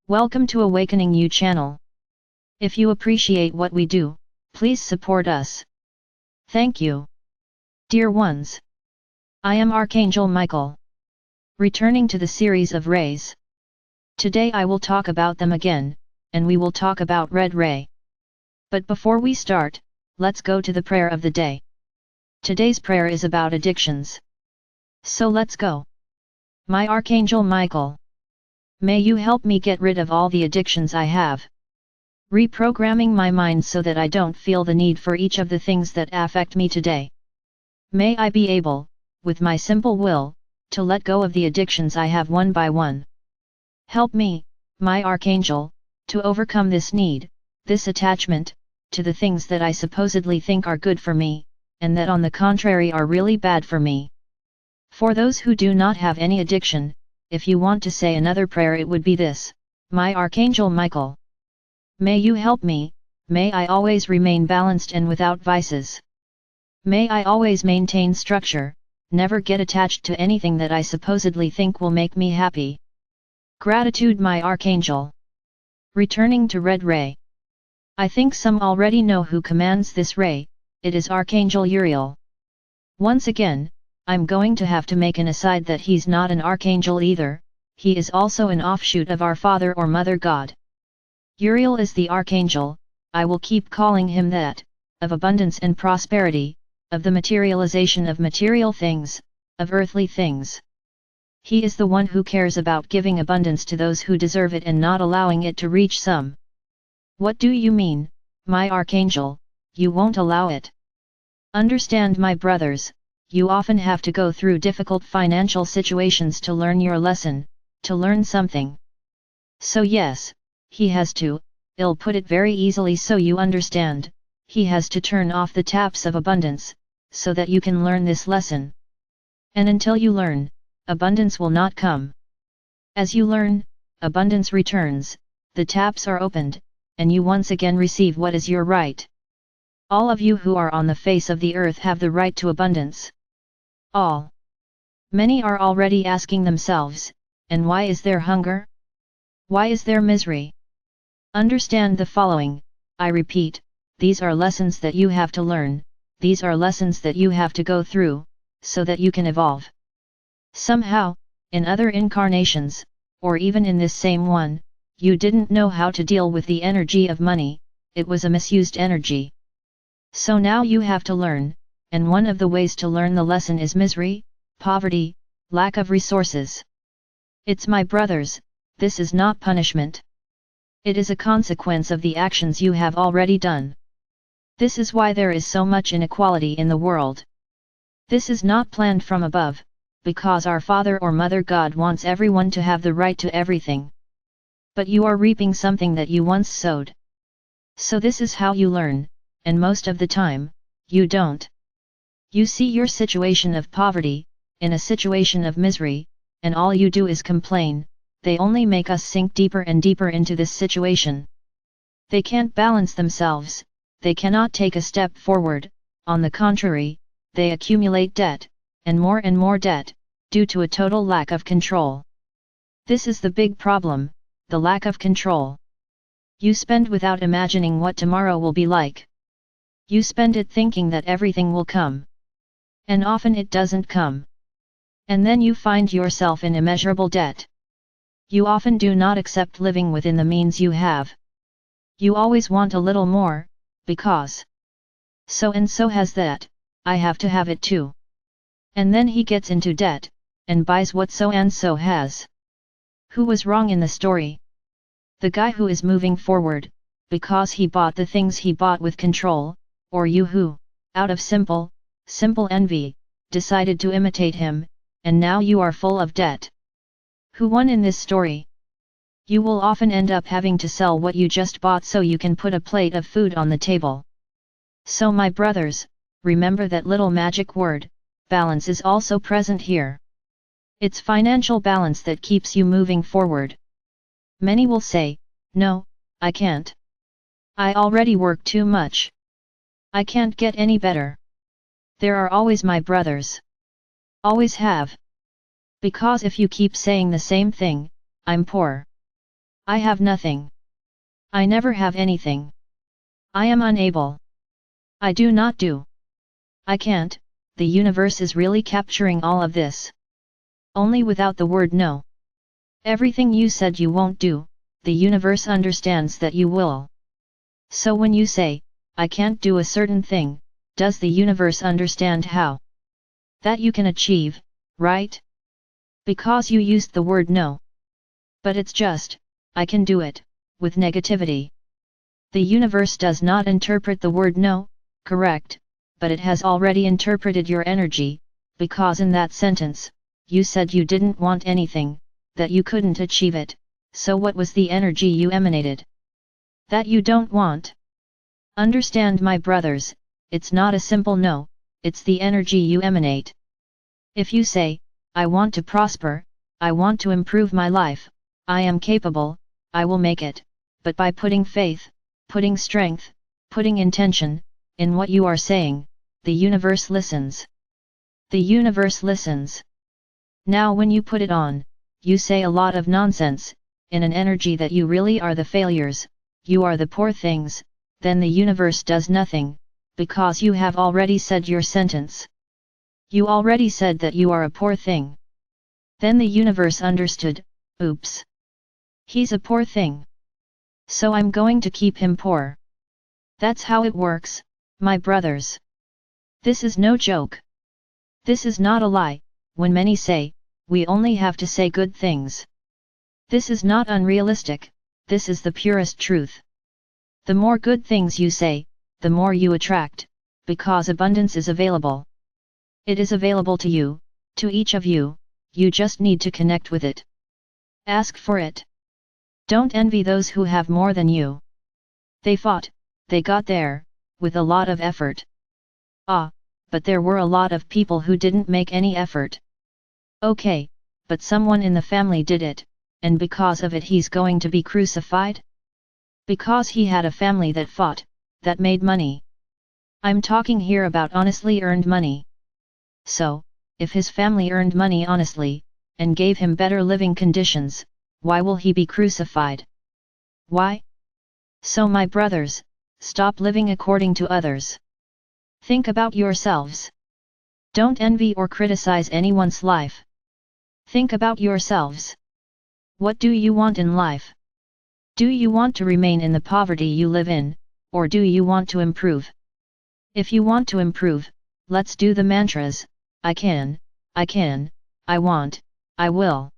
Welcome to Awakening You channel. If you appreciate what we do, please support us. Thank you. Dear ones, I am Archangel Michael. Returning to the series of rays. Today I will talk about them again, and we will talk about red ray. But before we start, let's go to the prayer of the day. Today's prayer is about addictions. So let's go. My Archangel Michael, may you help me get rid of all the addictions I have. Reprogramming my mind so that I don't feel the need for each of the things that affect me today. May I be able, with my simple will, to let go of the addictions I have one by one. Help me, my Archangel, to overcome this need, this attachment, to the things that I supposedly think are good for me, and that on the contrary are really bad for me. For those who do not have any addiction, if you want to say another prayer, it would be this: My Archangel Michael, may you help me, may I always remain balanced and without vices. May I always maintain structure, never get attached to anything that I supposedly think will make me happy. Gratitude, my Archangel. Returning to red ray. I think some already know who commands this ray. It is Archangel Uriel. Once again, I'm going to have to make an aside that he's not an archangel either, he is also an offshoot of our Father or Mother God. Uriel is the archangel, I will keep calling him that, of abundance and prosperity, of the materialization of material things, of earthly things. He is the one who cares about giving abundance to those who deserve it and not allowing it to reach some. What do you mean, my Archangel, you won't allow it? Understand, my brothers, you often have to go through difficult financial situations to learn your lesson, to learn something. So yes, he has to, I'll put it very easily so you understand, he has to turn off the taps of abundance, so that you can learn this lesson. And until you learn, abundance will not come. As you learn, abundance returns, the taps are opened, and you once again receive what is your right. All of you who are on the face of the earth have the right to abundance. All. Many are already asking themselves, and why is there hunger? Why is there misery? Understand the following, I repeat, these are lessons that you have to learn, these are lessons that you have to go through, so that you can evolve. Somehow, in other incarnations, or even in this same one, you didn't know how to deal with the energy of money, it was a misused energy. So now you have to learn, and one of the ways to learn the lesson is misery, poverty, lack of resources. It's my brothers, this is not punishment. It is a consequence of the actions you have already done. This is why there is so much inequality in the world. This is not planned from above, because our Father or Mother God wants everyone to have the right to everything. But you are reaping something that you once sowed. So this is how you learn, and most of the time, you don't. You see your situation of poverty, in a situation of misery, and all you do is complain, they only make us sink deeper and deeper into this situation. They can't balance themselves, they cannot take a step forward, on the contrary, they accumulate debt, and more debt, due to a total lack of control. This is the big problem, the lack of control. You spend without imagining what tomorrow will be like. You spend it thinking that everything will come. And often it doesn't come. And then you find yourself in immeasurable debt. You often do not accept living within the means you have. You always want a little more, because so and so has that, I have to have it too. And then he gets into debt, and buys what so and so has. Who was wrong in the story? The guy who is moving forward, because he bought the things he bought with control, or you who, out of simple envy, decided to imitate him, and now you are full of debt. Who won in this story? You will often end up having to sell what you just bought so you can put a plate of food on the table. So my brothers, remember that little magic word, balance is also present here. It's financial balance that keeps you moving forward. Many will say, no, I can't. I already work too much. I can't get any better. There are always my brothers. Always have. Because if you keep saying the same thing, I'm poor. I have nothing. I never have anything. I am unable. I do not do. I can't. The universe is really capturing all of this. Only without the word no. Everything you said you won't do, the universe understands that you will. So when you say, I can't do a certain thing, does the universe understand how? That you can achieve, right? Because you used the word no. But it's just, I can do it, with negativity. The universe does not interpret the word no, correct, but it has already interpreted your energy, because in that sentence, you said you didn't want anything, that you couldn't achieve it, so what was the energy you emanated? That you don't want. Understand, my brothers, it's not a simple no, it's the energy you emanate. If you say, I want to prosper, I want to improve my life, I am capable, I will make it, but by putting faith, putting strength, putting intention, in what you are saying, the universe listens. The universe listens. Now when you put it on, you say a lot of nonsense, in an energy that you really are the failures, you are the poor things, then the universe does nothing, because you have already said your sentence. You already said that you are a poor thing. Then the universe understood, oops. He's a poor thing. So I'm going to keep him poor. That's how it works, my brothers. This is no joke. This is not a lie, when many say, we only have to say good things. This is not unrealistic, this is the purest truth. The more good things you say, the more you attract, because abundance is available. It is available to you, to each of you, you just need to connect with it. Ask for it. Don't envy those who have more than you. They fought, they got there, with a lot of effort. But there were a lot of people who didn't make any effort. Okay, but someone in the family did it, and because of it he's going to be crucified? Because he had a family that fought, that made money. I'm talking here about honestly earned money. So, if his family earned money honestly, and gave him better living conditions, why will he be crucified? Why? So my brothers, stop living according to others. Think about yourselves. Don't envy or criticize anyone's life. Think about yourselves. What do you want in life? Do you want to remain in the poverty you live in, or do you want to improve? If you want to improve, let's do the mantras, I can, I want, I will.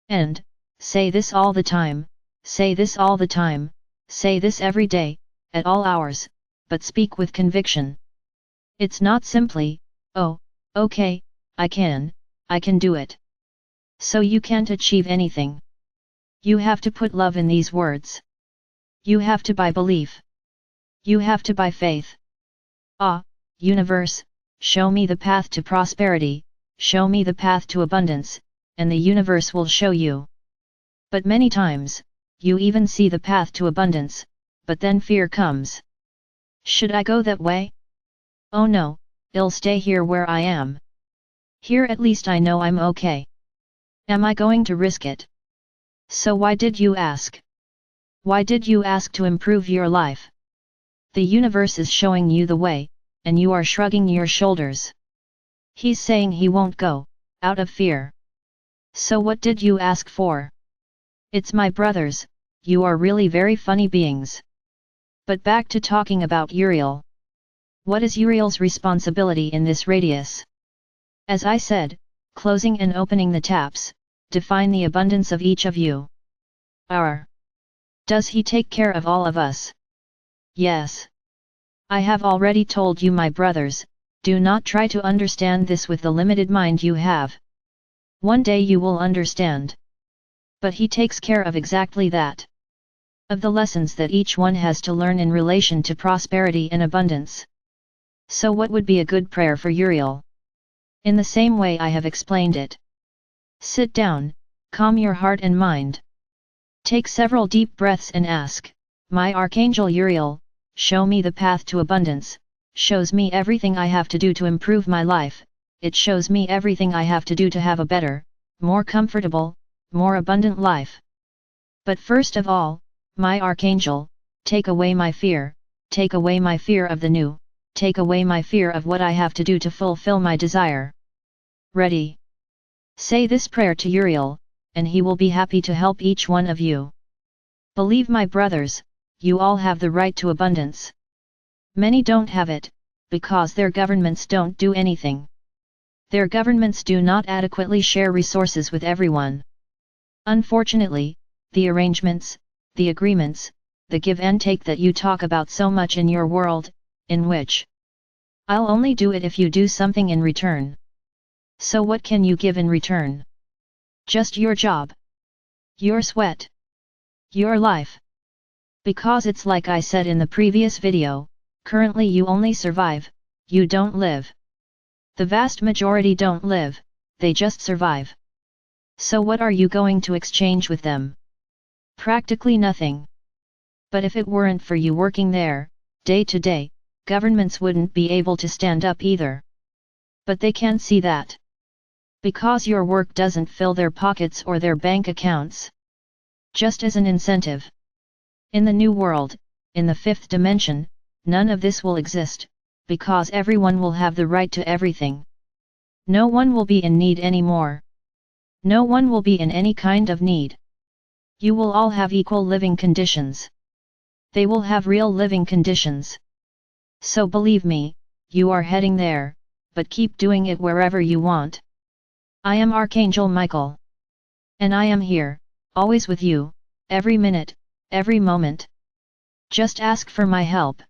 And, say this all the time, say this all the time, say this every day, at all hours, but speak with conviction. It's not simply, oh, okay, I can do it. So you can't achieve anything. You have to put love in these words. You have to buy belief. You have to buy faith. Universe, show me the path to prosperity, show me the path to abundance, and the universe will show you. But many times, you even see the path to abundance, but then fear comes. Should I go that way? Oh no, I'll stay here where I am. Here at least I know I'm okay. Am I going to risk it? So why did you ask? Why did you ask to improve your life? The universe is showing you the way, and you are shrugging your shoulders. He's saying he won't go, out of fear. So what did you ask for? It's my brothers, you are really very funny beings. But back to talking about Uriel. What is Uriel's responsibility in this radius? As I said, closing and opening the taps, define the abundance of each of you. Does he take care of all of us? Yes. I have already told you, my brothers, do not try to understand this with the limited mind you have. One day you will understand. But he takes care of exactly that. Of the lessons that each one has to learn in relation to prosperity and abundance. So what would be a good prayer for Uriel? In the same way I have explained it. Sit down, calm your heart and mind. Take several deep breaths and ask, my Archangel Uriel, show me the path to abundance, shows me everything I have to do to improve my life, it shows me everything I have to do to have a better, more comfortable, more abundant life. But first of all, my Archangel, take away my fear of the new, take away my fear of what I have to do to fulfill my desire. Ready? Say this prayer to Uriel, and he will be happy to help each one of you. Believe my brothers, you all have the right to abundance. Many don't have it, because their governments don't do anything. Their governments do not adequately share resources with everyone. Unfortunately, the arrangements, the agreements, the give and take that you talk about so much in your world, in which I'll only do it if you do something in return. So what can you give in return? Just your job. Your sweat. Your life. Because it's like I said in the previous video, currently you only survive, you don't live. The vast majority don't live, they just survive. So what are you going to exchange with them? Practically nothing. But if it weren't for you working there, day to day, governments wouldn't be able to stand up either. But they can't see that. Because your work doesn't fill their pockets or their bank accounts. Just as an incentive. In the new world, in the fifth dimension, none of this will exist, because everyone will have the right to everything. No one will be in need anymore. No one will be in any kind of need. You will all have equal living conditions. They will have real living conditions. So believe me, you are heading there, but keep doing it wherever you want. I am Archangel Michael. And I am here, always with you, every minute, every moment. Just ask for my help.